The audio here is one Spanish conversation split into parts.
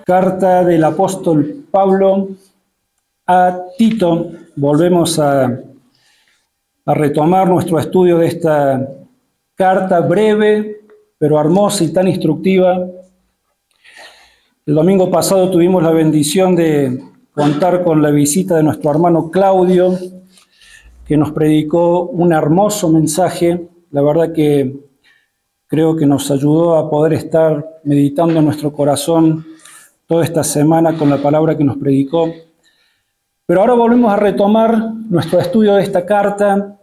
Carta del apóstol Pablo a Tito. Volvemos a retomar nuestro estudio de esta carta breve, pero hermosa y tan instructiva. El domingo pasado tuvimos la bendición de contar con la visita de nuestro hermano Claudio, que nos predicó un hermoso mensaje. La verdad que creo que nos ayudó a poder estar meditando en nuestro corazón toda esta semana con la palabra que nos predicó. Pero ahora volvemos a retomar nuestro estudio de esta carta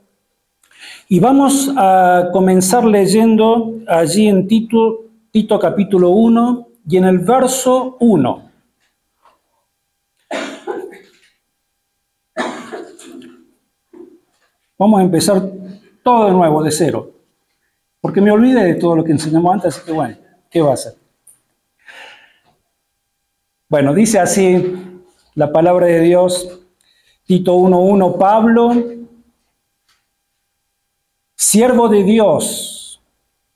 y vamos a comenzar leyendo allí en Tito capítulo 1 y en el verso 1. Vamos a empezar todo de nuevo, de cero, porque me olvidé de todo lo que enseñamos antes, así que bueno, ¿qué va a hacer? Bueno, dice así la palabra de Dios, Tito 1:1, Pablo, siervo de Dios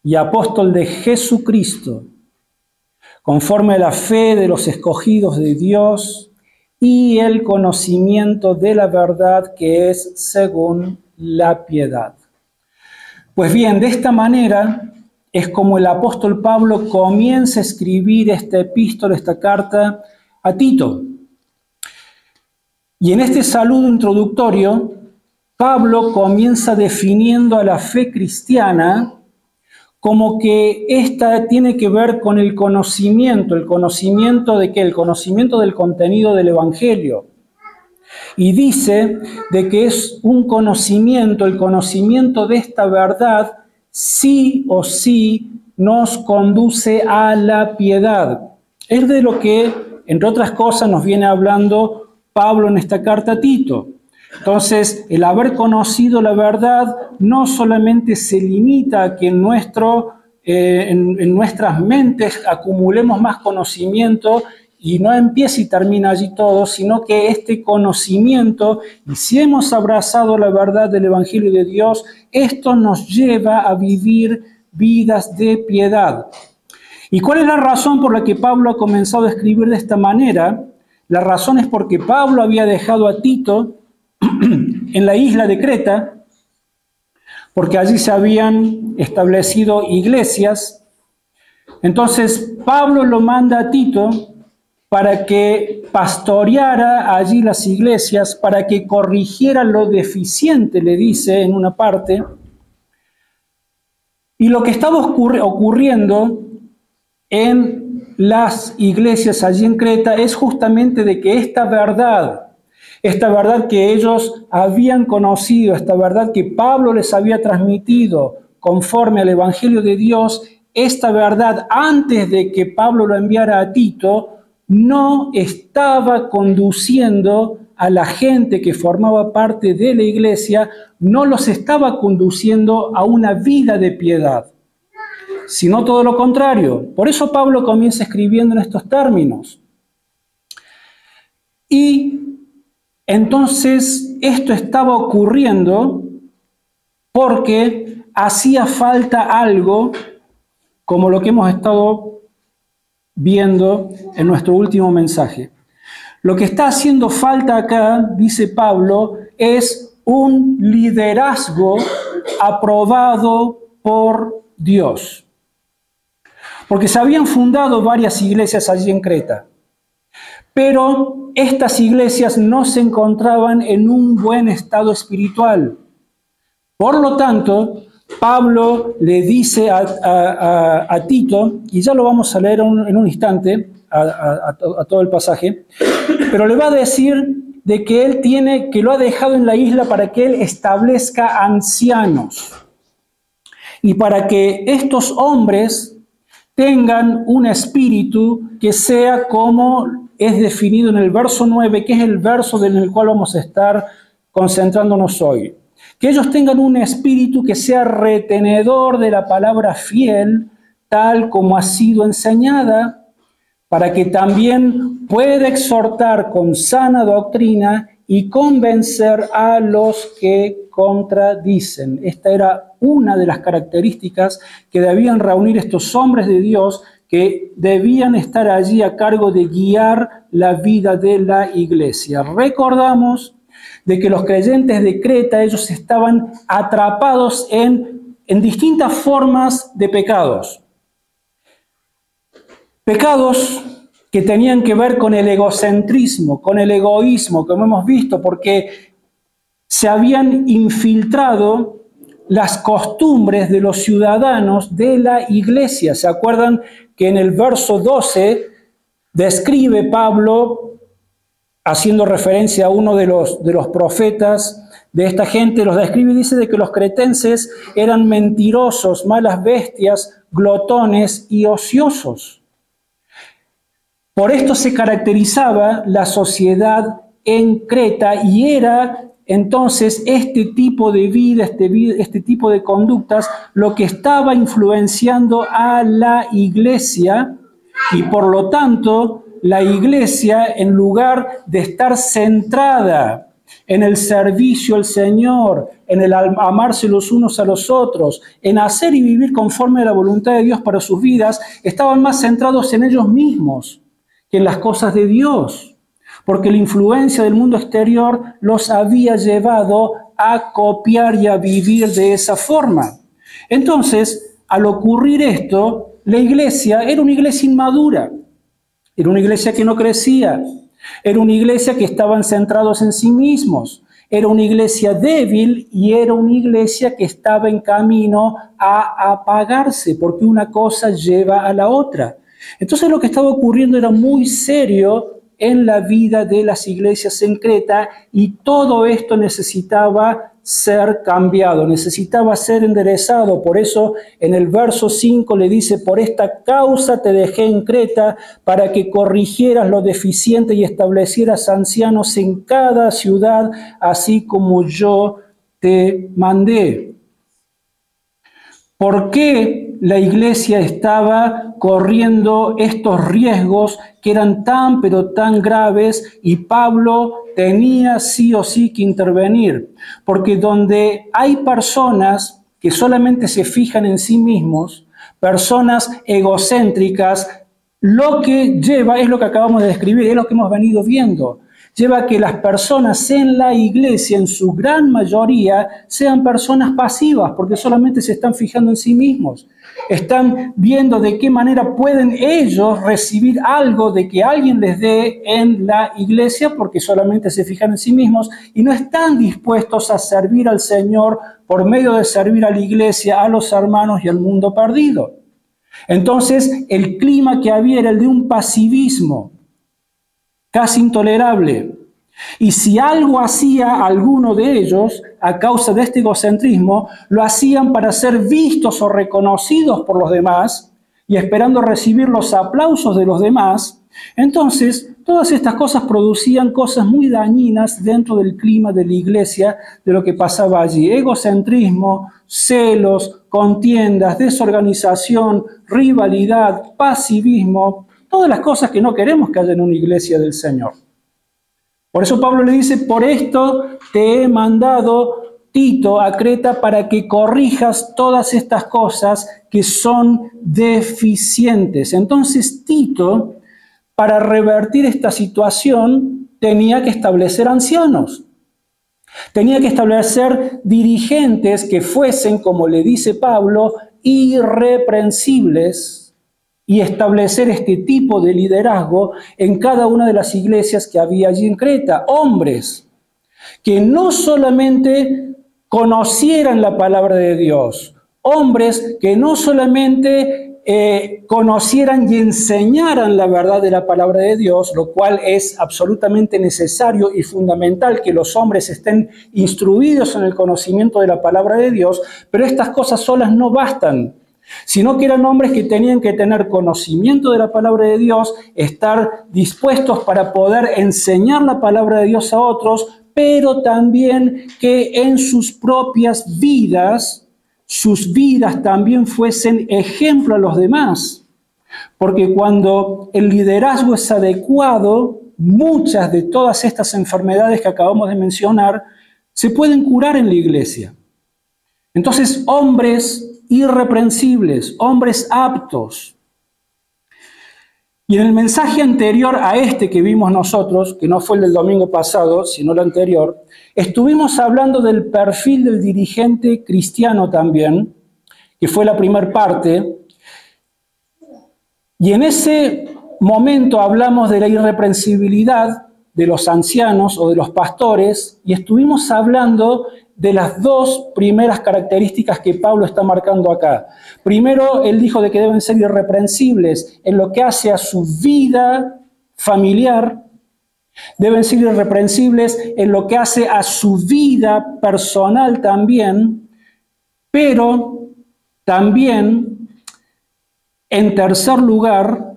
y apóstol de Jesucristo, conforme a la fe de los escogidos de Dios y el conocimiento de la verdad que es según la piedad. Pues bien, de esta manera es como el apóstol Pablo comienza a escribir esta epístola, esta carta a Tito. Y en este saludo introductorio, Pablo comienza definiendo a la fe cristiana como que esta tiene que ver con el conocimiento de qué, el conocimiento del contenido del Evangelio. Y dice de que es un conocimiento, el conocimiento de esta verdad, sí o sí nos conduce a la piedad. Es de lo que, entre otras cosas, nos viene hablando Pablo en esta carta a Tito. Entonces, el haber conocido la verdad no solamente se limita a que en nuestras mentes acumulemos más conocimiento y no empieza y termina allí todo, sino que este conocimiento, y si hemos abrazado la verdad del Evangelio de Dios, esto nos lleva a vivir vidas de piedad. ¿Y cuál es la razón por la que Pablo ha comenzado a escribir de esta manera? La razón es porque Pablo había dejado a Tito en la isla de Creta, porque allí se habían establecido iglesias. Entonces Pablo lo manda a Tito para que pastoreara allí las iglesias, para que corrigiera lo deficiente, le dice en una parte. Y lo que estaba ocurriendo en las iglesias allí en Creta es justamente de que esta verdad que ellos habían conocido, esta verdad que Pablo les había transmitido conforme al Evangelio de Dios, esta verdad antes de que Pablo lo enviara a Tito, no estaba conduciendo a la gente que formaba parte de la iglesia, no los estaba conduciendo a una vida de piedad, sino todo lo contrario. Por eso Pablo comienza escribiendo en estos términos. Y entonces esto estaba ocurriendo porque hacía falta algo como lo que hemos estado viendo en nuestro último mensaje. Lo que está haciendo falta acá, dice Pablo, es un liderazgo aprobado por Dios. Porque se habían fundado varias iglesias allí en Creta, pero estas iglesias no se encontraban en un buen estado espiritual. Por lo tanto, Pablo le dice a Tito, y ya lo vamos a leer en un instante, a todo el pasaje, pero le va a decir de que lo ha dejado en la isla para que él establezca ancianos y para que estos hombres tengan un espíritu que sea como es definido en el verso 9, que es el verso en el cual vamos a estar concentrándonos hoy. Que ellos tengan un espíritu que sea retenedor de la palabra fiel, tal como ha sido enseñada, para que también pueda exhortar con sana doctrina y convencer a los que contradicen. Esta era una de las características que debían reunir estos hombres de Dios que debían estar allí a cargo de guiar la vida de la iglesia. Recordamos de que los creyentes de Creta, ellos estaban atrapados en distintas formas de pecados. Pecados que tenían que ver con el egocentrismo, con el egoísmo, como hemos visto, porque se habían infiltrado las costumbres de los ciudadanos de la iglesia. ¿Se acuerdan que en el verso 12 describe Pablo, haciendo referencia a uno de los profetas de esta gente, los describe y dice de que los cretenses eran mentirosos, malas bestias, glotones y ociosos? Por esto se caracterizaba la sociedad en Creta y era entonces este tipo de vida, este tipo de conductas, lo que estaba influenciando a la iglesia, y por lo tanto la iglesia, en lugar de estar centrada en el servicio al Señor, en el amarse los unos a los otros, en hacer y vivir conforme a la voluntad de Dios para sus vidas, estaban más centrados en ellos mismos que en las cosas de Dios, porque la influencia del mundo exterior los había llevado a copiar y a vivir de esa forma. Entonces, al ocurrir esto, la iglesia era una iglesia inmadura, era una iglesia que no crecía, era una iglesia que estaban centrados en sí mismos, era una iglesia débil y era una iglesia que estaba en camino a apagarse, porque una cosa lleva a la otra. Entonces lo que estaba ocurriendo era muy serio en la vida de las iglesias en Creta y todo esto necesitaba ser cambiado, necesitaba ser enderezado. Por eso en el verso 5 le dice: por esta causa te dejé en Creta para que corrigieras lo deficiente y establecieras ancianos en cada ciudad, así como yo te mandé. ¿Por qué la iglesia estaba corriendo estos riesgos que eran tan pero tan graves y Pablo tenía sí o sí que intervenir? Porque donde hay personas que solamente se fijan en sí mismos, personas egocéntricas, lo que lleva es lo que acabamos de describir, es lo que hemos venido viendo. Lleva a que las personas en la iglesia, en su gran mayoría, sean personas pasivas, porque solamente se están fijando en sí mismos. Están viendo de qué manera pueden ellos recibir algo de que alguien les dé en la iglesia, porque solamente se fijan en sí mismos y no están dispuestos a servir al Señor por medio de servir a la iglesia, a los hermanos y al mundo perdido. Entonces, el clima que había era el de un pasivismo casi intolerable. Y si algo hacía alguno de ellos a causa de este egocentrismo, lo hacían para ser vistos o reconocidos por los demás y esperando recibir los aplausos de los demás. Entonces, todas estas cosas producían cosas muy dañinas dentro del clima de la iglesia, de lo que pasaba allí. Egocentrismo, celos, contiendas, desorganización, rivalidad, pasivismo, todas las cosas que no queremos que haya en una iglesia del Señor. Por eso Pablo le dice: por esto te he mandado, Tito, a Creta para que corrijas todas estas cosas que son deficientes. Entonces Tito, para revertir esta situación, tenía que establecer ancianos. Tenía que establecer dirigentes que fuesen, como le dice Pablo, irreprensibles, y establecer este tipo de liderazgo en cada una de las iglesias que había allí en Creta. Hombres que no solamente conocieran la palabra de Dios, hombres que no solamente conocieran y enseñaran la verdad de la palabra de Dios, lo cual es absolutamente necesario y fundamental que los hombres estén instruidos en el conocimiento de la palabra de Dios, pero estas cosas solas no bastan, sino que eran hombres que tenían que tener conocimiento de la palabra de Dios, estar dispuestos para poder enseñar la palabra de Dios a otros, pero también que en sus propias vidas, sus vidas también fuesen ejemplo a los demás. Porque cuando el liderazgo es adecuado, muchas de todas estas enfermedades que acabamos de mencionar se pueden curar en la iglesia. Entonces, hombres irreprensibles, hombres aptos, Y en el mensaje anterior a este que vimos nosotros, que no fue el del domingo pasado, sino el anterior, estuvimos hablando del perfil del dirigente cristiano también, que fue la primera parte. Y en ese momento hablamos de la irreprensibilidad de los ancianos o de los pastores, y estuvimos hablando de las dos primeras características que Pablo está marcando acá. Primero, él dijo de que deben ser irreprensibles en lo que hace a su vida familiar, deben ser irreprensibles en lo que hace a su vida personal también, pero también, en tercer lugar,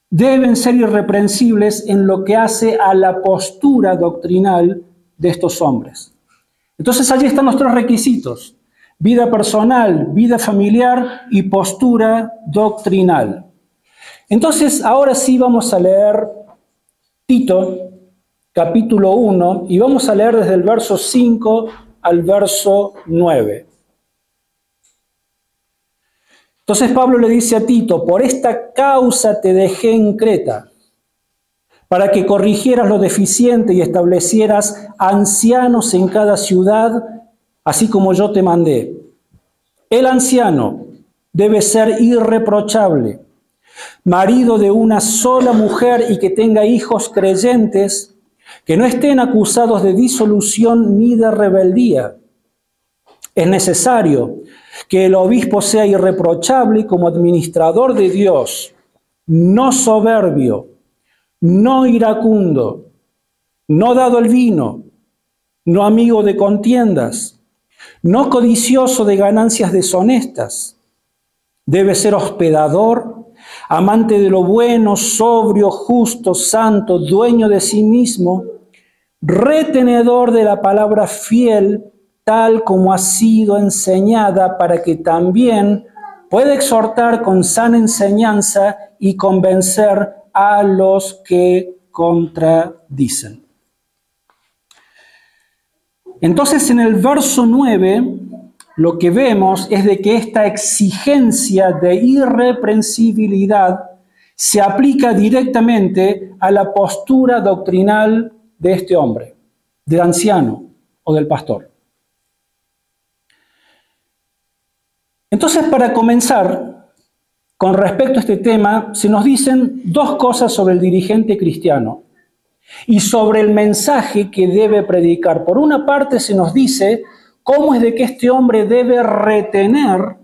deben ser irreprensibles en lo que hace a la postura doctrinal de estos hombres. Entonces allí están los tres requisitos: vida personal, vida familiar y postura doctrinal. Entonces ahora sí vamos a leer Tito, capítulo 1, y vamos a leer desde el verso 5 al verso 9. Entonces Pablo le dice a Tito: por esta causa te dejé en Creta, para que corrigieras lo deficiente y establecieras ancianos en cada ciudad, así como yo te mandé. El anciano debe ser irreprochable, marido de una sola mujer y que tenga hijos creyentes, que no estén acusados de disolución ni de rebeldía. Es necesario que el obispo sea irreprochable como administrador de Dios, no soberbio, no iracundo, no dado al vino, no amigo de contiendas, no codicioso de ganancias deshonestas. Debe ser hospedador, amante de lo bueno, sobrio, justo, santo, dueño de sí mismo, retenedor de la palabra fiel, tal como ha sido enseñada, para que también pueda exhortar con sana enseñanza y convencer a los que contradicen. Entonces, en el verso 9, lo que vemos es de que esta exigencia de irreprensibilidad se aplica directamente a la postura doctrinal de este hombre, del anciano o del pastor. Entonces, para comenzar, con respecto a este tema, se nos dicen dos cosas sobre el dirigente cristiano y sobre el mensaje que debe predicar. Por una parte, se nos dice cómo es de que este hombre debe retener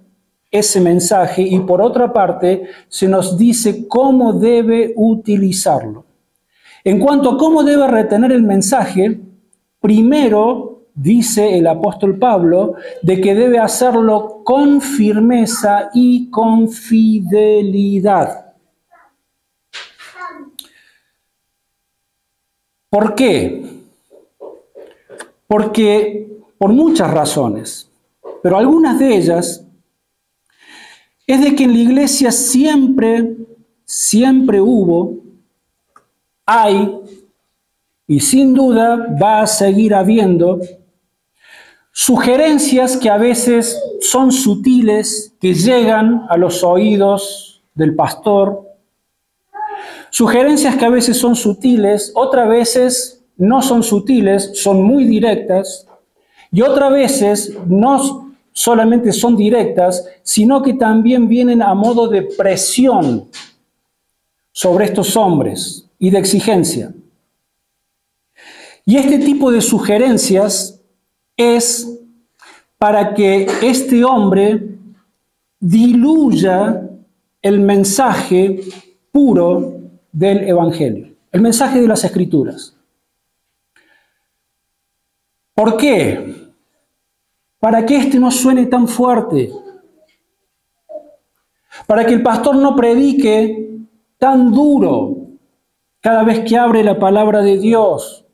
ese mensaje, y por otra parte, se nos dice cómo debe utilizarlo. En cuanto a cómo debe retener el mensaje, primero dice el apóstol Pablo de que debe hacerlo con firmeza y con fidelidad. ¿Por qué? Porque por muchas razones, pero algunas de ellas es de que en la iglesia siempre hubo, hay y sin duda va a seguir habiendo sugerencias que a veces son sutiles, que llegan a los oídos del pastor. Sugerencias que a veces son sutiles, otras veces no son sutiles, son muy directas. Y otras veces no solamente son directas, sino que también vienen a modo de presión sobre estos hombres y de exigencia. Y este tipo de sugerencias es para que este hombre diluya el mensaje puro del Evangelio, el mensaje de las Escrituras. ¿Por qué? Para que este no suene tan fuerte, para que el pastor no predique tan duro cada vez que abre la palabra de Dios,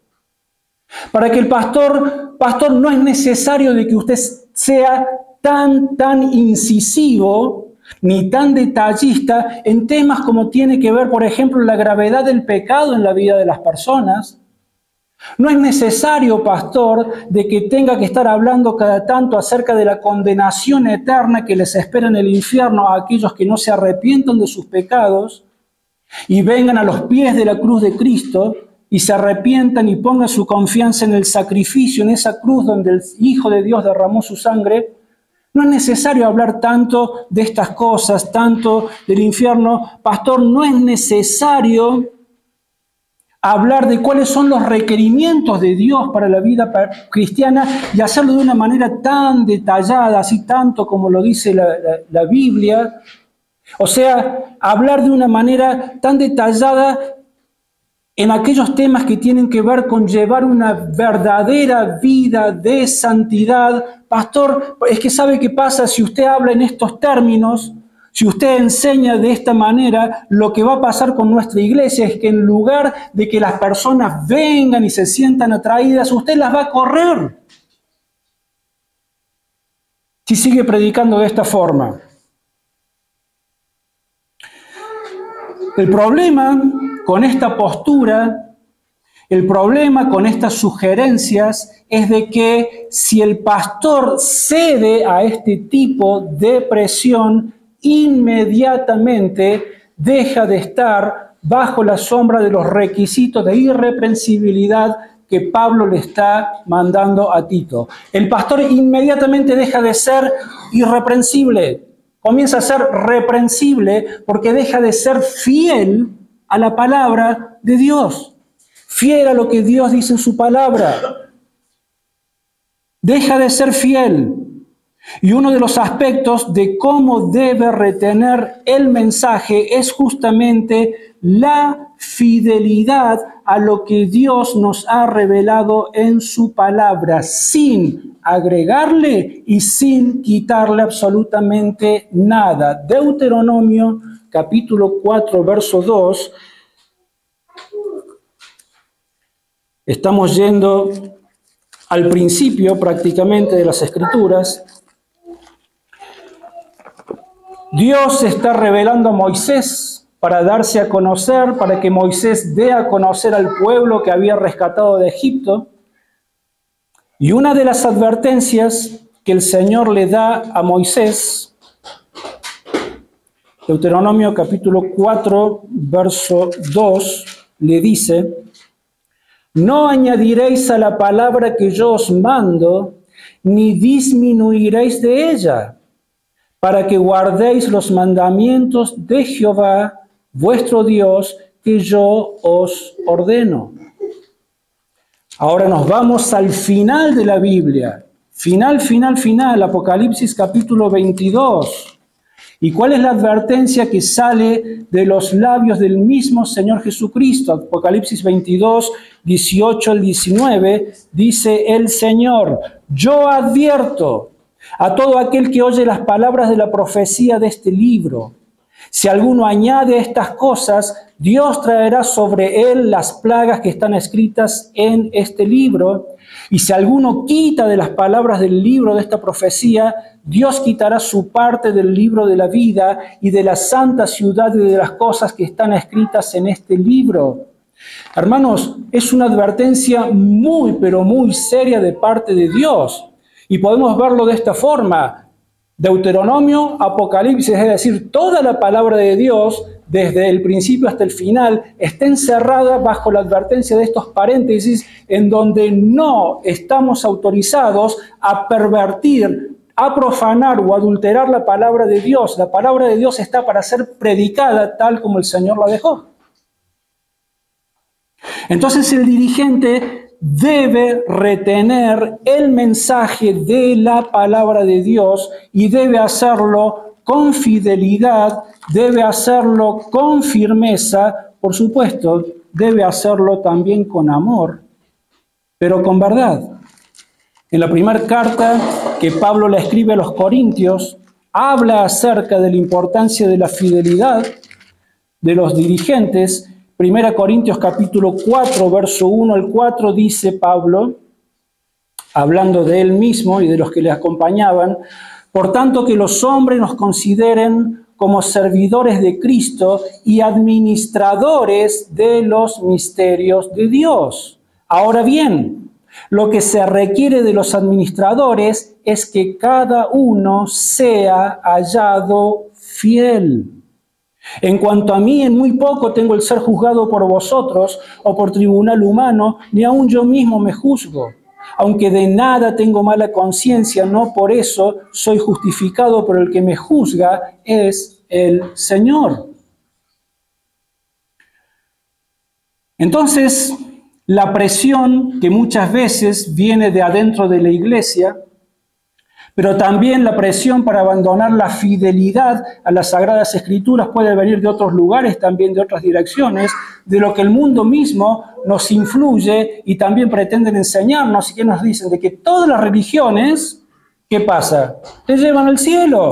para que el pastor no es necesario de que usted sea tan incisivo ni tan detallista en temas como tiene que ver, por ejemplo, la gravedad del pecado en la vida de las personas. No es necesario, pastor, de que tenga que estar hablando cada tanto acerca de la condenación eterna que les espera en el infierno a aquellos que no se arrepientan de sus pecados. y vengan a los pies de la cruz de Cristo y se arrepientan y pongan su confianza en el sacrificio, en esa cruz donde el Hijo de Dios derramó su sangre, no es necesario hablar tanto de estas cosas, tanto del infierno. Pastor, no es necesario hablar de cuáles son los requerimientos de Dios para la vida cristiana y hacerlo de una manera tan detallada, así tanto como lo dice la Biblia. O sea, hablar de una manera tan detallada en aquellos temas que tienen que ver con llevar una verdadera vida de santidad. Pastor, es que ¿sabe qué pasa? Si usted habla en estos términos, si usted enseña de esta manera, lo que va a pasar con nuestra iglesia es que en lugar de que las personas vengan y se sientan atraídas, usted las va a correr. Si sigue predicando de esta forma. El problema con esta postura, el problema con estas sugerencias es de que si el pastor cede a este tipo de presión, inmediatamente deja de estar bajo la sombra de los requisitos de irreprensibilidad que Pablo le está mandando a Tito. El pastor inmediatamente deja de ser irreprensible, comienza a ser reprensible porque deja de ser fiel a la palabra de Dios, fiel a lo que Dios dice en su palabra. Deja de ser fiel. Y uno de los aspectos de cómo debe retener el mensaje es justamente la fidelidad a lo que Dios nos ha revelado en su palabra, sin agregarle y sin quitarle absolutamente nada. Deuteronomio capítulo 4, verso 2. Estamos yendo al principio prácticamente de las Escrituras. Dios está revelando a Moisés para darse a conocer, para que Moisés dé a conocer al pueblo que había rescatado de Egipto. Y una de las advertencias que el Señor le da a Moisés, Deuteronomio capítulo 4, verso 2, le dice: no añadiréis a la palabra que yo os mando, ni disminuiréis de ella, para que guardéis los mandamientos de Jehová, vuestro Dios, que yo os ordeno. Ahora nos vamos al final de la Biblia. Final, Apocalipsis capítulo 22. ¿Y cuál es la advertencia que sale de los labios del mismo Señor Jesucristo? Apocalipsis 22, 18 al 19, dice el Señor: yo advierto a todo aquel que oye las palabras de la profecía de este libro. Si alguno añade estas cosas, Dios traerá sobre él las plagas que están escritas en este libro. Y si alguno quita de las palabras del libro de esta profecía, Dios quitará su parte del libro de la vida y de la santa ciudad y de las cosas que están escritas en este libro. Hermanos, es una advertencia muy, pero muy seria de parte de Dios. Y podemos verlo de esta forma. Deuteronomio, Apocalipsis, es decir, toda la palabra de Dios, desde el principio hasta el final, está encerrada bajo la advertencia de estos paréntesis en donde no estamos autorizados a pervertir, a profanar o adulterar la palabra de Dios. La palabra de Dios está para ser predicada tal como el Señor la dejó. Entonces el dirigente debe retener el mensaje de la palabra de Dios y debe hacerlo con fidelidad, debe hacerlo con firmeza, por supuesto, debe hacerlo también con amor, pero con verdad. En la primera carta que Pablo le escribe a los Corintios, habla acerca de la importancia de la fidelidad de los dirigentes. 1 Corintios capítulo 4, verso 1 al 4, dice Pablo, hablando de él mismo y de los que le acompañaban: por tanto que los hombres nos consideren como servidores de Cristo y administradores de los misterios de Dios. Ahora bien, lo que se requiere de los administradores es que cada uno sea hallado fiel. En cuanto a mí, en muy poco tengo el ser juzgado por vosotros o por tribunal humano, ni aun yo mismo me juzgo. Aunque de nada tengo mala conciencia, no por eso soy justificado, pero el que me juzga es el Señor. Entonces, la presión que muchas veces viene de adentro de la iglesia, pero también la presión para abandonar la fidelidad a las Sagradas Escrituras puede venir de otros lugares, también de otras direcciones, de lo que el mundo mismo nos influye y también pretenden enseñarnos, y que nos dicen de que todas las religiones, ¿qué pasa? Te llevan al cielo.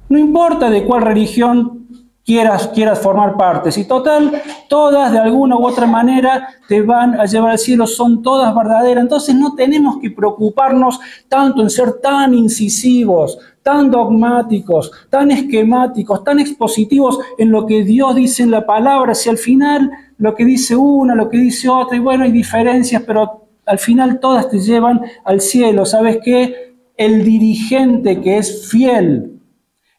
No importa de cuál religión quieras formar parte. Si total, todas de alguna u otra manera te van a llevar al cielo, son todas verdaderas. Entonces no tenemos que preocuparnos tanto en ser tan incisivos, tan dogmáticos, tan esquemáticos, tan expositivos en lo que Dios dice en la palabra. Si al final lo que dice una, lo que dice otra, y bueno, hay diferencias, pero al final todas te llevan al cielo. ¿Sabes qué? El dirigente que es fiel,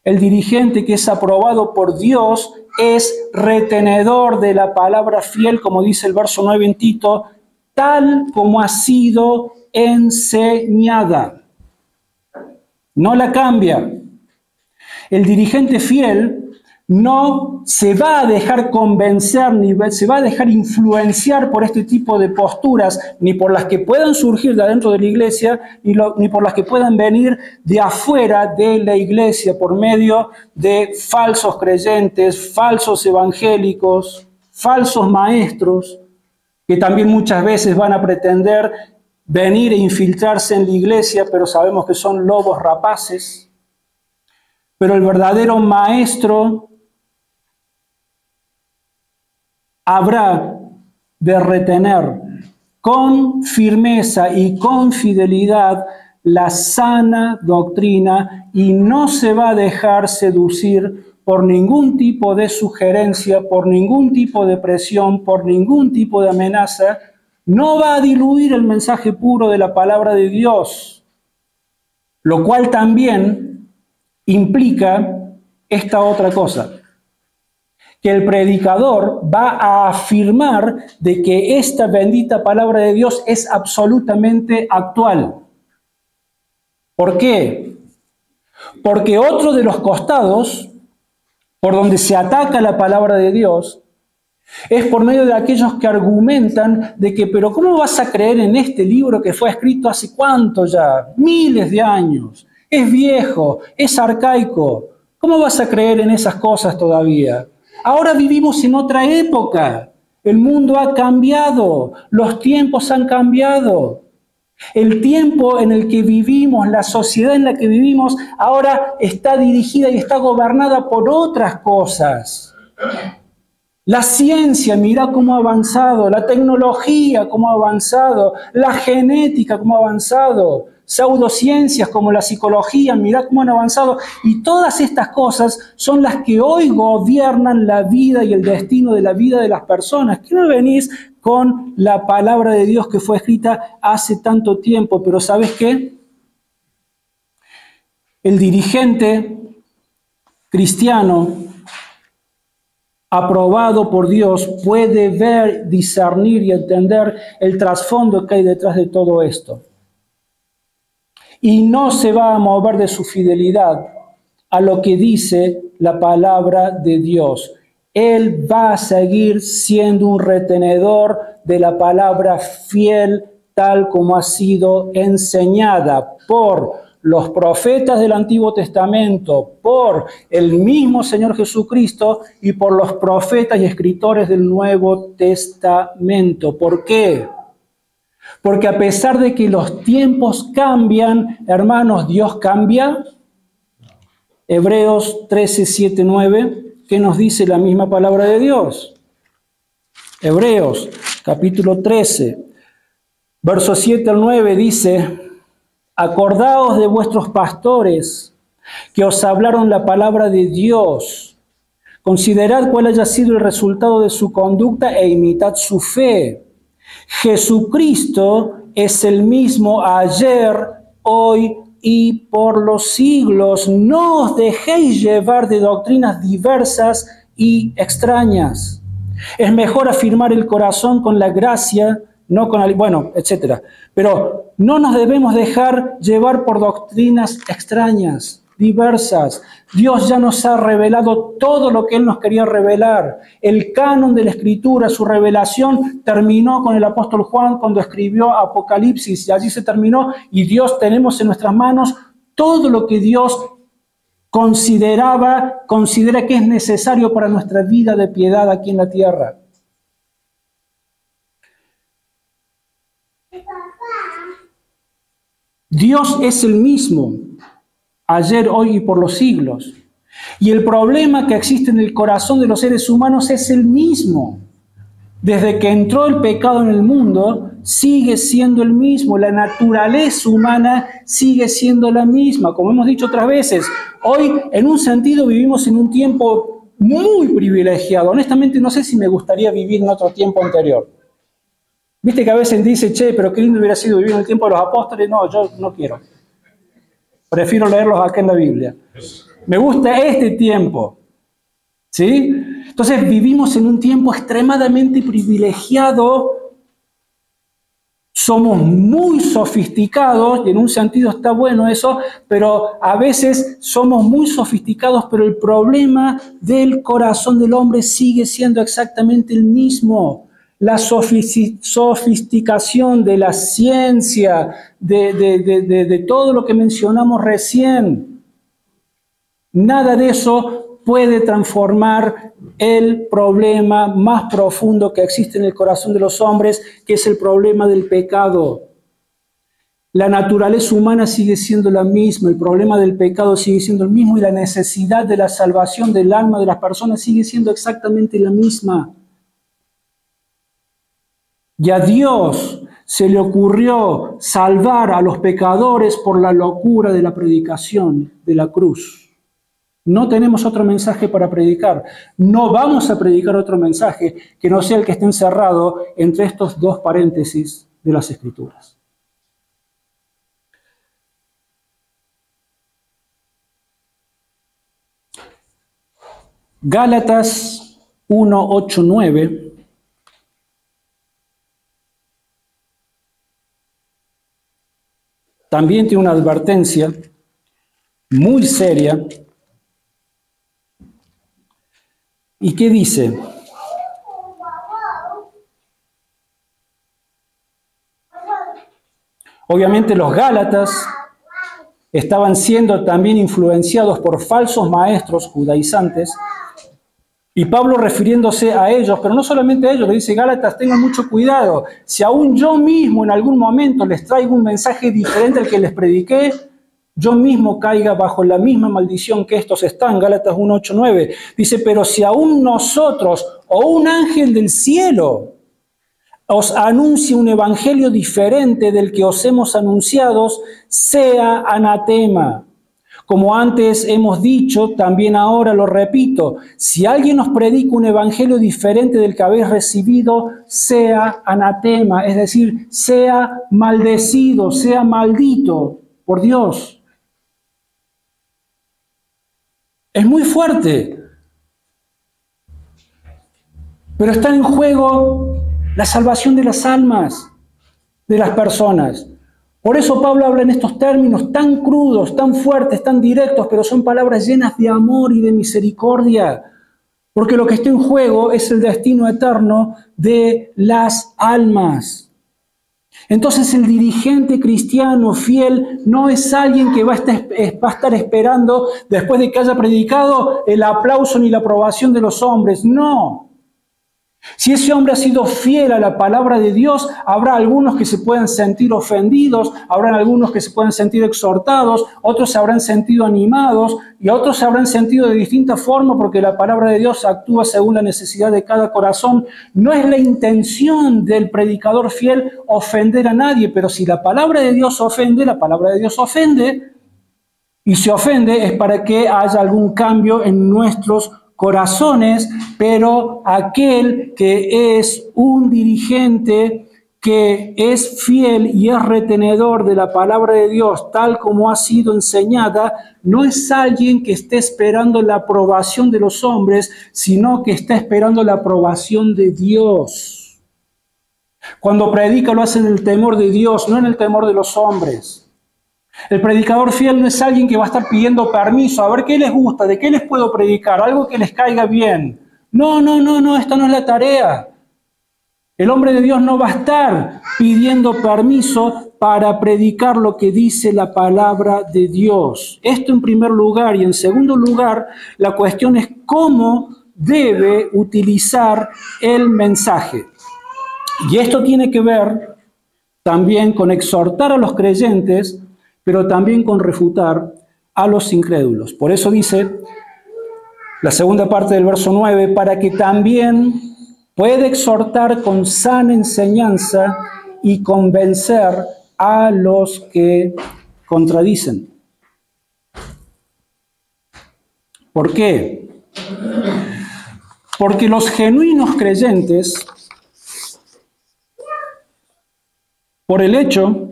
el dirigente que es aprobado por Dios es retenedor de la palabra fiel, como dice el verso 9 en Tito, tal como ha sido enseñada. No la cambia. El dirigente fiel no se va a dejar convencer, ni se va a dejar influenciar por este tipo de posturas, ni por las que puedan surgir de adentro de la iglesia, ni por las que puedan venir de afuera de la iglesia, por medio de falsos creyentes, falsos evangélicos, falsos maestros, que también muchas veces van a pretender venir e infiltrarse en la iglesia, pero sabemos que son lobos rapaces. Pero el verdadero maestro habrá de retener con firmeza y con fidelidad la sana doctrina y no se va a dejar seducir por ningún tipo de sugerencia, por ningún tipo de presión, por ningún tipo de amenaza. No va a diluir el mensaje puro de la palabra de Dios, lo cual también implica esta otra cosa, que el predicador va a afirmar de que esta bendita palabra de Dios es absolutamente actual. ¿Por qué? Porque otro de los costados por donde se ataca la palabra de Dios es por medio de aquellos que argumentan de que, pero ¿cómo vas a creer en este libro que fue escrito hace cuánto ya? Miles de años. Es viejo, es arcaico. ¿Cómo vas a creer en esas cosas todavía? Ahora vivimos en otra época. El mundo ha cambiado, los tiempos han cambiado. El tiempo en el que vivimos, la sociedad en la que vivimos, ahora está dirigida y está gobernada por otras cosas. La ciencia, mira cómo ha avanzado, la tecnología, cómo ha avanzado, la genética, cómo ha avanzado, pseudociencias como la psicología, mira cómo han avanzado. Y todas estas cosas son las que hoy gobiernan la vida y el destino de la vida de las personas. ¿Qué me venís con la palabra de Dios que fue escrita hace tanto tiempo? Pero ¿sabes qué? El dirigente cristiano aprobado por Dios puede ver, discernir y entender el trasfondo que hay detrás de todo esto. Y no se va a mover de su fidelidad a lo que dice la palabra de Dios. Él va a seguir siendo un retenedor de la palabra fiel, tal como ha sido enseñada por los profetas del Antiguo Testamento, por el mismo Señor Jesucristo y por los profetas y escritores del Nuevo Testamento. ¿Por qué? Porque a pesar de que los tiempos cambian, hermanos, ¿Dios cambia? Hebreos 13, 7, 9, ¿qué nos dice la misma palabra de Dios? Hebreos, capítulo 13, versos 7 al 9 dice: acordaos de vuestros pastores que os hablaron la palabra de Dios. Considerad cuál haya sido el resultado de su conducta e imitad su fe. Jesucristo es el mismo ayer, hoy y por los siglos. No os dejéis llevar de doctrinas diversas y extrañas. Es mejor afirmar el corazón con la gracia, no con el... bueno, etc. Pero no nos debemos dejar llevar por doctrinas extrañas, diversas. Dios ya nos ha revelado todo lo que Él nos quería revelar. El canon de la Escritura, su revelación, terminó con el apóstol Juan cuando escribió Apocalipsis, y allí se terminó, y tenemos en nuestras manos todo lo que Dios considera que es necesario para nuestra vida de piedad aquí en la tierra. Dios es el mismo, ayer, hoy y por los siglos. Y el problema que existe en el corazón de los seres humanos es el mismo. Desde que entró el pecado en el mundo, sigue siendo el mismo. La naturaleza humana sigue siendo la misma. Como hemos dicho otras veces, hoy en un sentido vivimos en un tiempo muy privilegiado. Honestamente no sé si me gustaría vivir en otro tiempo anterior. Viste que a veces dice, che, pero qué lindo hubiera sido vivir en el tiempo de los apóstoles. No, yo no quiero. Prefiero leerlos acá en la Biblia. Me gusta este tiempo. ¿Sí? Entonces vivimos en un tiempo extremadamente privilegiado. Somos muy sofisticados, y en un sentido está bueno eso, pero a veces somos muy sofisticados, pero el problema del corazón del hombre sigue siendo exactamente el mismo. La sofisticación de la ciencia, de todo lo que mencionamos recién. Nada de eso puede transformar el problema más profundo que existe en el corazón de los hombres, que es el problema del pecado. La naturaleza humana sigue siendo la misma, el problema del pecado sigue siendo el mismo y la necesidad de la salvación del alma de las personas sigue siendo exactamente la misma. Y a Dios se le ocurrió salvar a los pecadores por la locura de la predicación de la cruz. No tenemos otro mensaje para predicar. No vamos a predicar otro mensaje que no sea el que esté encerrado entre estos dos paréntesis de las Escrituras. Gálatas 1, 8, 9. También tiene una advertencia muy seria. ¿Y qué dice? Obviamente los gálatas estaban siendo también influenciados por falsos maestros judaizantes, y Pablo refiriéndose a ellos, pero no solamente a ellos, le dice: Gálatas, tengan mucho cuidado. Si aún yo mismo en algún momento les traigo un mensaje diferente al que les prediqué, yo mismo caiga bajo la misma maldición que estos están. Gálatas 1, 8, 9. Dice: pero si aún nosotros o un ángel del cielo os anuncia un evangelio diferente del que os hemos anunciado, sea anatema. Como antes hemos dicho, también ahora lo repito: si alguien os predica un evangelio diferente del que habéis recibido, sea anatema, es decir, sea maldecido, sea maldito por Dios. Es muy fuerte, pero está en juego la salvación de las almas de las personas. Por eso Pablo habla en estos términos tan crudos, tan fuertes, tan directos, pero son palabras llenas de amor y de misericordia, porque lo que está en juego es el destino eterno de las almas. Entonces el dirigente cristiano fiel no es alguien que va a estar esperando, después de que haya predicado, el aplauso ni la aprobación de los hombres. No. Si ese hombre ha sido fiel a la palabra de Dios, habrá algunos que se puedan sentir ofendidos, habrán algunos que se puedan sentir exhortados, otros se habrán sentido animados y otros se habrán sentido de distinta forma, porque la palabra de Dios actúa según la necesidad de cada corazón. No es la intención del predicador fiel ofender a nadie, pero si la palabra de Dios ofende, la palabra de Dios ofende, y si ofende es para que haya algún cambio en nuestros corazones, pero aquel que es un dirigente que es fiel y es retenedor de la palabra de Dios tal como ha sido enseñada, no es alguien que esté esperando la aprobación de los hombres, sino que está esperando la aprobación de Dios. Cuando predica lo hace en el temor de Dios, no en el temor de los hombres. El predicador fiel no es alguien que va a estar pidiendo permiso, a ver qué les gusta, de qué les puedo predicar, algo que les caiga bien. No, esta no es la tarea. El hombre de Dios no va a estar pidiendo permiso para predicar lo que dice la palabra de Dios. Esto en primer lugar. Y en segundo lugar, la cuestión es cómo debe utilizar el mensaje. Y esto tiene que ver también con exhortar a los creyentes, pero también con refutar a los incrédulos. Por eso dice la segunda parte del verso 9, para que también puede exhortar con sana enseñanza y convencer a los que contradicen. ¿Por qué? Porque los genuinos creyentes, por el hecho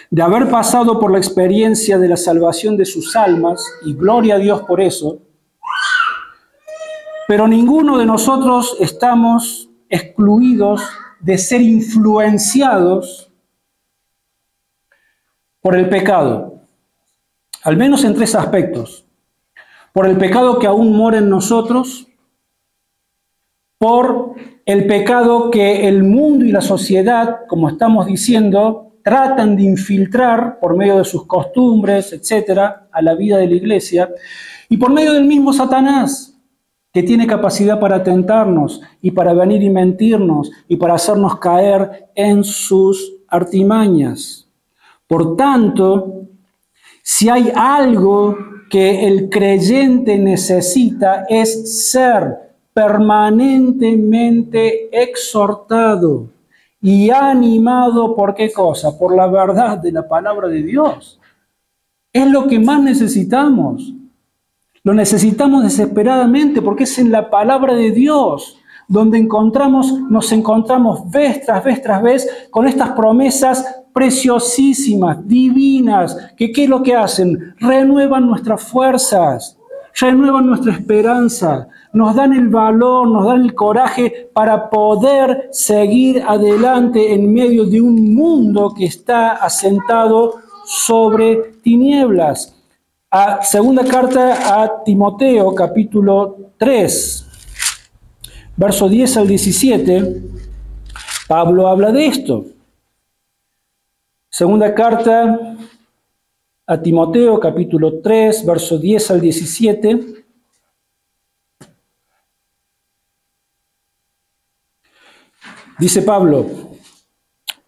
de haber pasado por la experiencia de la salvación de sus almas, y gloria a Dios por eso, pero ninguno de nosotros estamos excluidos de ser influenciados por el pecado, al menos en tres aspectos. Por el pecado que aún mora en nosotros, por el pecado que el mundo y la sociedad, como estamos diciendo, tratan de infiltrar por medio de sus costumbres, etcétera, a la vida de la iglesia, y por medio del mismo Satanás, que tiene capacidad para tentarnos y para venir y mentirnos y para hacernos caer en sus artimañas. Por tanto, si hay algo que el creyente necesita es ser permanentemente exhortado y animado, ¿por qué cosa? Por la verdad de la palabra de Dios. Es lo que más necesitamos. Lo necesitamos desesperadamente porque es en la palabra de Dios donde nos encontramos vez tras vez tras vez con estas promesas preciosísimas, divinas, que ¿qué es lo que hacen? Renuevan nuestras fuerzas, renuevan nuestra esperanza, nos dan el valor, nos dan el coraje para poder seguir adelante en medio de un mundo que está asentado sobre tinieblas. Segunda carta a Timoteo, capítulo 3, verso 10 al 17, Pablo habla de esto. Segunda carta a Timoteo, capítulo 3, verso 10 al 17. Dice Pablo,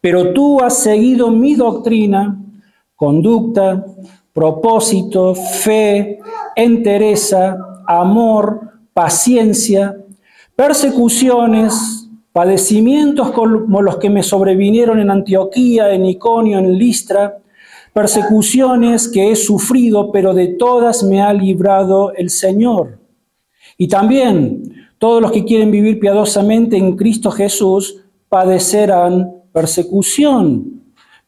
pero tú has seguido mi doctrina, conducta, propósito, fe, entereza, amor, paciencia, persecuciones, padecimientos como los que me sobrevinieron en Antioquía, en Iconio, en Listra, persecuciones que he sufrido, pero de todas me ha librado el Señor. Y también todos los que quieren vivir piadosamente en Cristo Jesús padecerán persecución.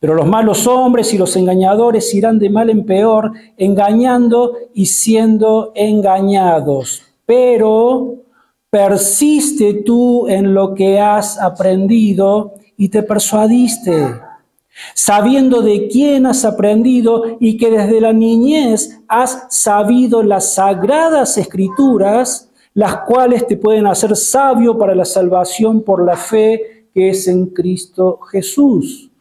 Pero los malos hombres y los engañadores irán de mal en peor, engañando y siendo engañados. Pero persiste tú en lo que has aprendido y te persuadiste, sabiendo de quién has aprendido y que desde la niñez has sabido las sagradas escrituras, las cuales te pueden hacer sabio para la salvación por la fe que es en Cristo Jesús.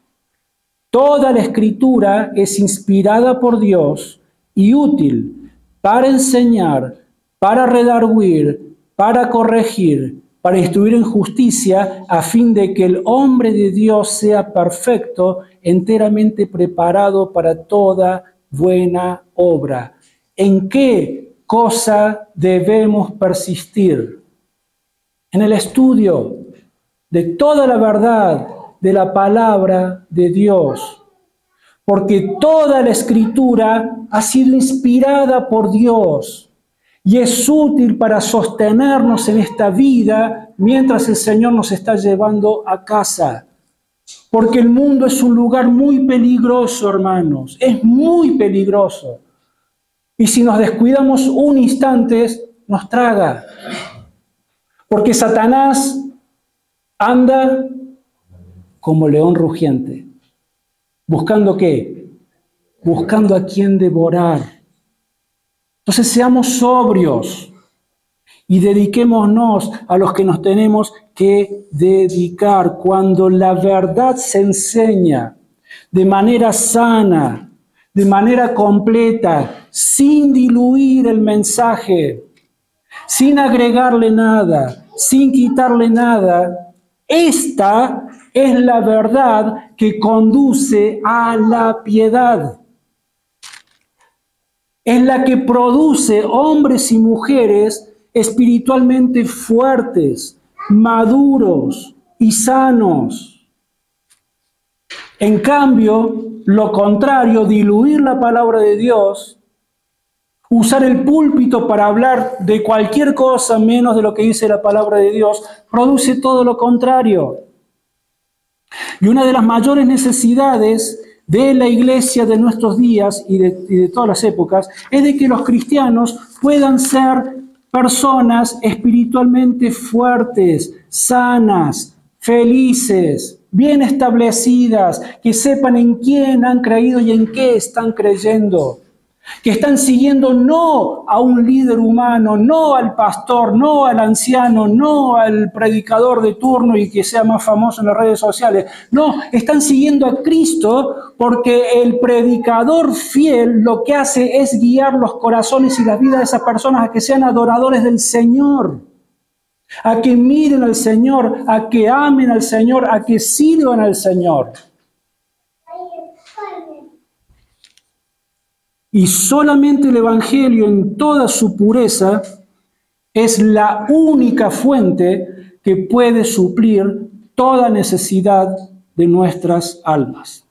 Toda la escritura es inspirada por Dios y útil para enseñar, para redarguir, para corregir, para instruir en justicia, a fin de que el hombre de Dios sea perfecto, enteramente preparado para toda buena obra. ¿En qué cosa debemos persistir? En el estudio de toda la verdad de la palabra de Dios, porque toda la escritura ha sido inspirada por Dios y es útil para sostenernos en esta vida mientras el Señor nos está llevando a casa. Porque el mundo es un lugar muy peligroso, hermanos. Es muy peligroso. Y si nos descuidamos un instante, nos traga. Porque Satanás anda como león rugiente. ¿Buscando qué? Buscando a quien devorar. Entonces seamos sobrios y dediquémonos a los que nos tenemos que dedicar. Cuando la verdad se enseña de manera sana, de manera completa, sin diluir el mensaje, sin agregarle nada, sin quitarle nada, esta es la verdad que conduce a la piedad. Es la que produce hombres y mujeres espiritualmente fuertes, maduros y sanos. En cambio, lo contrario, diluir la palabra de Dios, usar el púlpito para hablar de cualquier cosa menos de lo que dice la palabra de Dios, produce todo lo contrario. Y una de las mayores necesidades de la iglesia de nuestros días y de todas las épocas es de que los cristianos puedan ser personas espiritualmente fuertes, sanas, felices, bien establecidas, que sepan en quién han creído y en qué están creyendo. Que están siguiendo no a un líder humano, no al pastor, no al anciano, no al predicador de turno y que sea más famoso en las redes sociales. No, están siguiendo a Cristo porque el predicador fiel lo que hace es guiar los corazones y las vidas de esas personas a que sean adoradores del Señor, a que miren al Señor, a que amen al Señor, a que sirvan al Señor. Y solamente el Evangelio en toda su pureza es la única fuente que puede suplir toda necesidad de nuestras almas.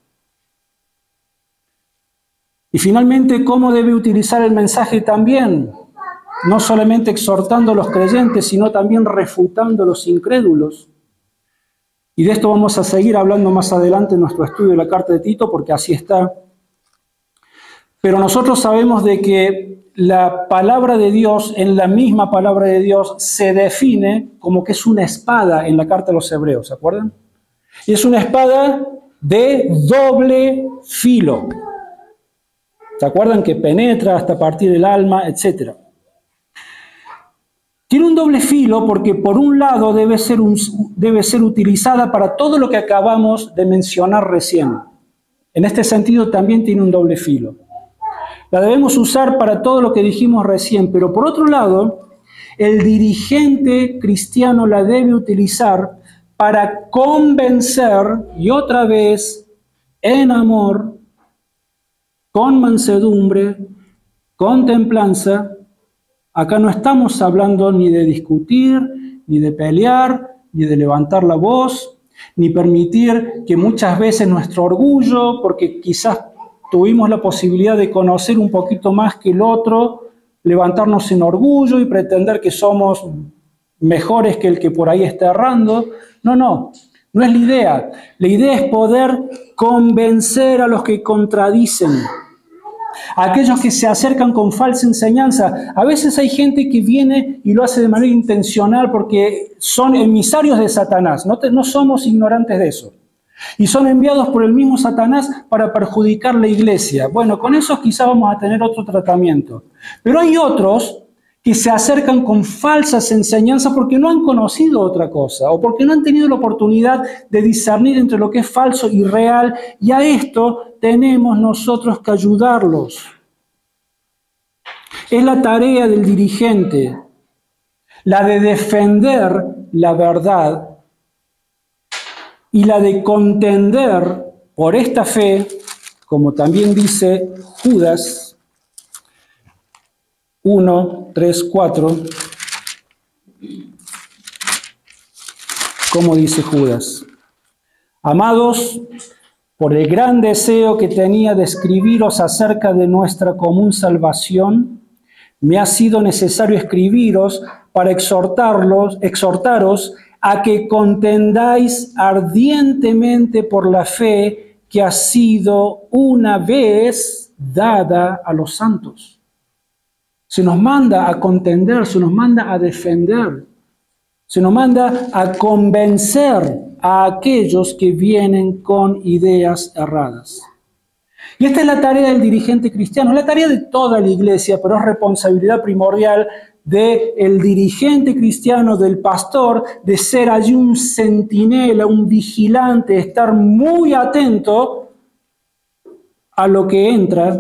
Y finalmente, ¿cómo debe utilizar el mensaje también? No solamente exhortando a los creyentes, sino también refutando a los incrédulos. Y de esto vamos a seguir hablando más adelante en nuestro estudio de la carta de Tito, porque así está. Pero nosotros sabemos de que la palabra de Dios, en la misma palabra de Dios, se define como que es una espada en la carta a los Hebreos, ¿se acuerdan? Y es una espada de doble filo. ¿Se acuerdan? Que penetra hasta partir el alma, etc. Tiene un doble filo porque por un lado debe ser utilizada para todo lo que acabamos de mencionar recién. En este sentido también tiene un doble filo. La debemos usar para todo lo que dijimos recién, pero por otro lado, el dirigente cristiano la debe utilizar para convencer, y otra vez, en amor, con mansedumbre, con templanza. Acá no estamos hablando ni de discutir, ni de pelear, ni de levantar la voz, ni permitir que muchas veces nuestro orgullo, porque quizás tuvimos la posibilidad de conocer un poquito más que el otro, levantarnos en orgullo y pretender que somos mejores que el que por ahí está errando. No es la idea. La idea es poder convencer a los que contradicen, a aquellos que se acercan con falsa enseñanza. A veces hay gente que viene y lo hace de manera intencional porque son emisarios de Satanás. No somos ignorantes de eso. Y son enviados por el mismo Satanás para perjudicar la iglesia. Bueno, con esos quizás vamos a tener otro tratamiento. Pero hay otros que se acercan con falsas enseñanzas porque no han conocido otra cosa o porque no han tenido la oportunidad de discernir entre lo que es falso y real, y a esto tenemos nosotros que ayudarlos. Es la tarea del dirigente, la de defender la verdad y la de contender por esta fe, como también dice Judas 1, 3, 4, como dice Judas: amados, por el gran deseo que tenía de escribiros acerca de nuestra común salvación, me ha sido necesario escribiros para exhortaros a que contendáis ardientemente por la fe que ha sido una vez dada a los santos. Se nos manda a contender, se nos manda a defender, se nos manda a convencer a aquellos que vienen con ideas erradas. Y esta es la tarea del dirigente cristiano, es la tarea de toda la iglesia, pero es responsabilidad primordial del dirigente cristiano, del pastor, de ser allí un centinela, un vigilante, estar muy atento a lo que entra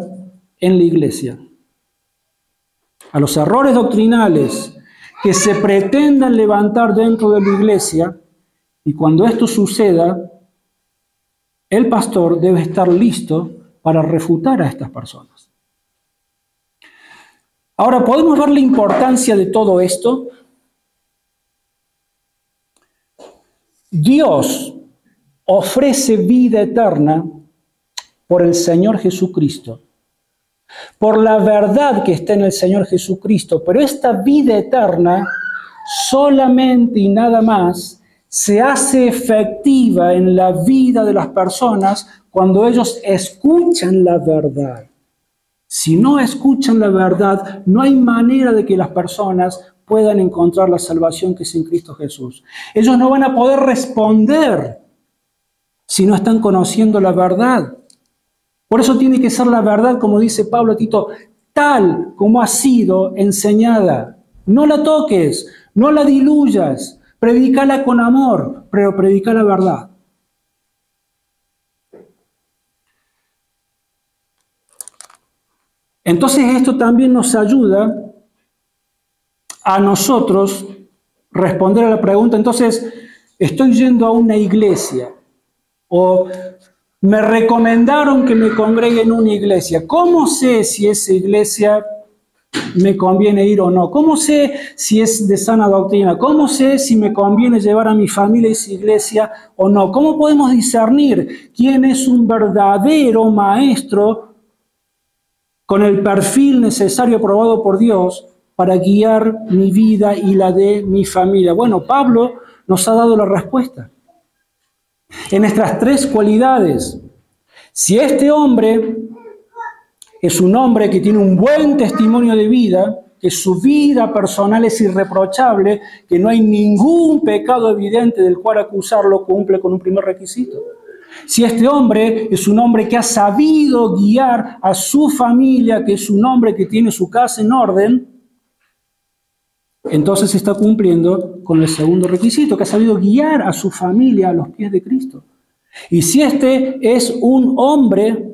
en la iglesia, a los errores doctrinales que se pretendan levantar dentro de la iglesia, y cuando esto suceda, el pastor debe estar listo para refutar a estas personas. Ahora, ¿podemos ver la importancia de todo esto? Dios ofrece vida eterna por el Señor Jesucristo, por la verdad que está en el Señor Jesucristo, pero esta vida eterna solamente y nada más se hace efectiva en la vida de las personas cuando ellos escuchan la verdad. Si no escuchan la verdad, no hay manera de que las personas puedan encontrar la salvación que es en Cristo Jesús. Ellos no van a poder responder si no están conociendo la verdad. Por eso tiene que ser la verdad, como dice Pablo a Tito, tal como ha sido enseñada. No la toques, no la diluyas, predícala con amor, pero predica la verdad. Entonces esto también nos ayuda a nosotros responder a la pregunta, entonces, ¿estoy yendo a una iglesia? ¿O me recomendaron que me congregue en una iglesia? ¿Cómo sé si esa iglesia me conviene ir o no? ¿Cómo sé si es de sana doctrina? ¿Cómo sé si me conviene llevar a mi familia a esa iglesia o no? ¿Cómo podemos discernir quién es un verdadero maestro con el perfil necesario aprobado por Dios para guiar mi vida y la de mi familia? Bueno, Pablo nos ha dado la respuesta. En estas tres cualidades, si este hombre es un hombre que tiene un buen testimonio de vida, que su vida personal es irreprochable, que no hay ningún pecado evidente del cual acusarlo, cumple con un primer requisito. Si este hombre es un hombre que ha sabido guiar a su familia, que es un hombre que tiene su casa en orden, entonces está cumpliendo con el segundo requisito, que ha sabido guiar a su familia a los pies de Cristo. Y si este es un hombre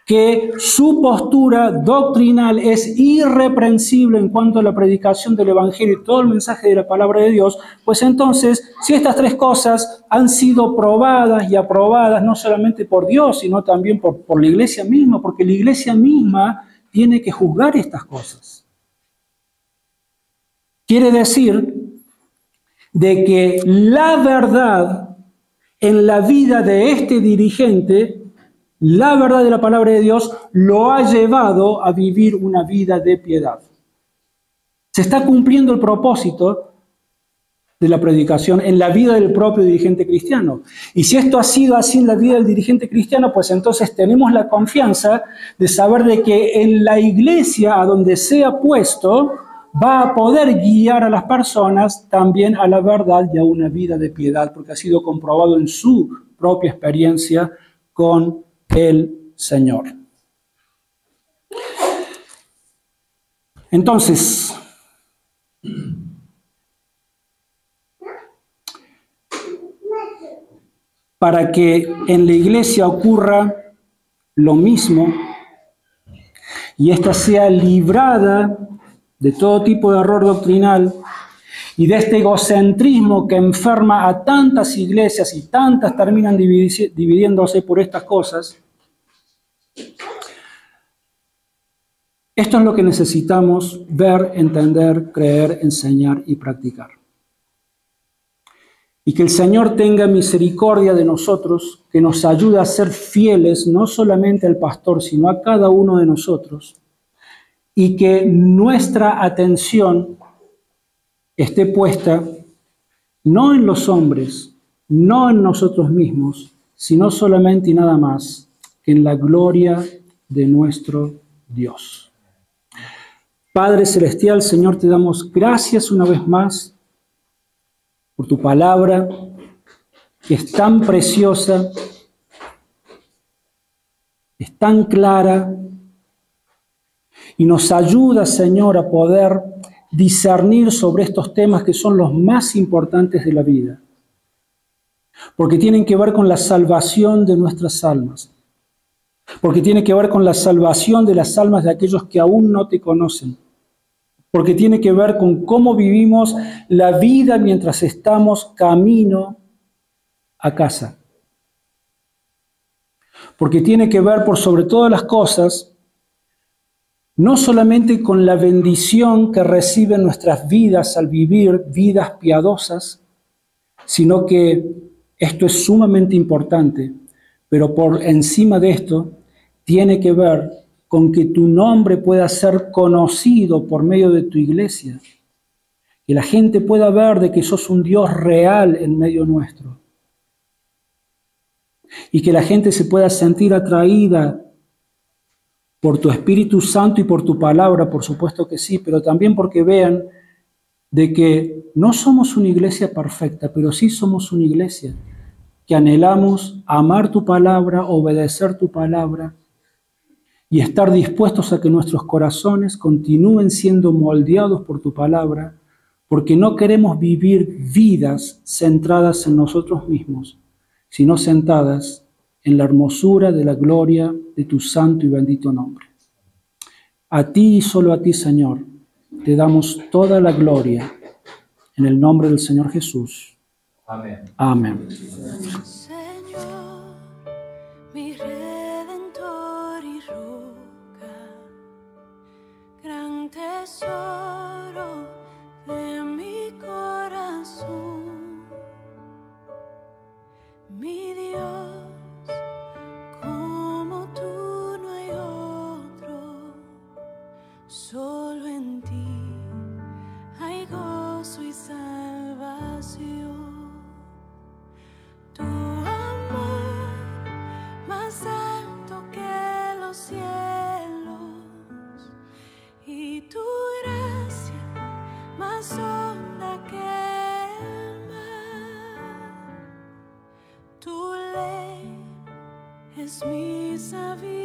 que su postura doctrinal es irreprensible en cuanto a la predicación del Evangelio y todo el mensaje de la palabra de Dios, pues entonces, si estas tres cosas han sido probadas y aprobadas no solamente por Dios, sino también por la iglesia misma, porque la iglesia misma tiene que juzgar estas cosas. Quiere decir de que la verdad en la vida de este dirigente, la verdad de la palabra de Dios, lo ha llevado a vivir una vida de piedad. Se está cumpliendo el propósito de la predicación en la vida del propio dirigente cristiano. Y si esto ha sido así en la vida del dirigente cristiano, pues entonces tenemos la confianza de saber de que en la iglesia a donde sea puesto, va a poder guiar a las personas también a la verdad y a una vida de piedad, porque ha sido comprobado en su propia experiencia con el Señor. Entonces, para que en la iglesia ocurra lo mismo y ésta sea librada de todo tipo de error doctrinal y de este egocentrismo que enferma a tantas iglesias y tantas terminan dividiéndose por estas cosas, esto es lo que necesitamos ver, entender, creer, enseñar y practicar. Y que el Señor tenga misericordia de nosotros, que nos ayude a ser fieles no solamente al pastor, sino a cada uno de nosotros, y que nuestra atención esté puesta no en los hombres, no en nosotros mismos, sino solamente y nada más que en la gloria de nuestro Dios. Padre Celestial, Señor, te damos gracias una vez más por tu palabra, que es tan preciosa, es tan clara, y nos ayuda, Señor, a poder discernir sobre estos temas que son los más importantes de la vida, porque tienen que ver con la salvación de nuestras almas, porque tiene que ver con la salvación de las almas de aquellos que aún no te conocen, porque tiene que ver con cómo vivimos la vida mientras estamos camino a casa, porque tiene que ver, por sobre todas las cosas, no solamente con la bendición que reciben nuestras vidas al vivir vidas piadosas, sino que esto es sumamente importante, pero por encima de esto tiene que ver con que tu nombre pueda ser conocido por medio de tu iglesia, que la gente pueda ver de que sos un Dios real en medio nuestro, y que la gente se pueda sentir atraída por tu Espíritu Santo y por tu palabra, por supuesto que sí, pero también porque vean de que no somos una iglesia perfecta, pero sí somos una iglesia que anhelamos amar tu palabra, obedecer tu palabra y estar dispuestos a que nuestros corazones continúen siendo moldeados por tu palabra, porque no queremos vivir vidas centradas en nosotros mismos, sino centradas en la hermosura de la gloria de tu santo y bendito nombre. A ti y solo a ti, Señor, te damos toda la gloria en el nombre del Señor Jesús. Amén. Amén. Señor, mi Redentor y roca, gran tesoro de mi corazón, mi Dios, como tú no hay otro, solo en ti hay gozo y salvación. Tu amor más alto que los cielos y tu gracia más honda que el mar. Tu ley es mi sabiduría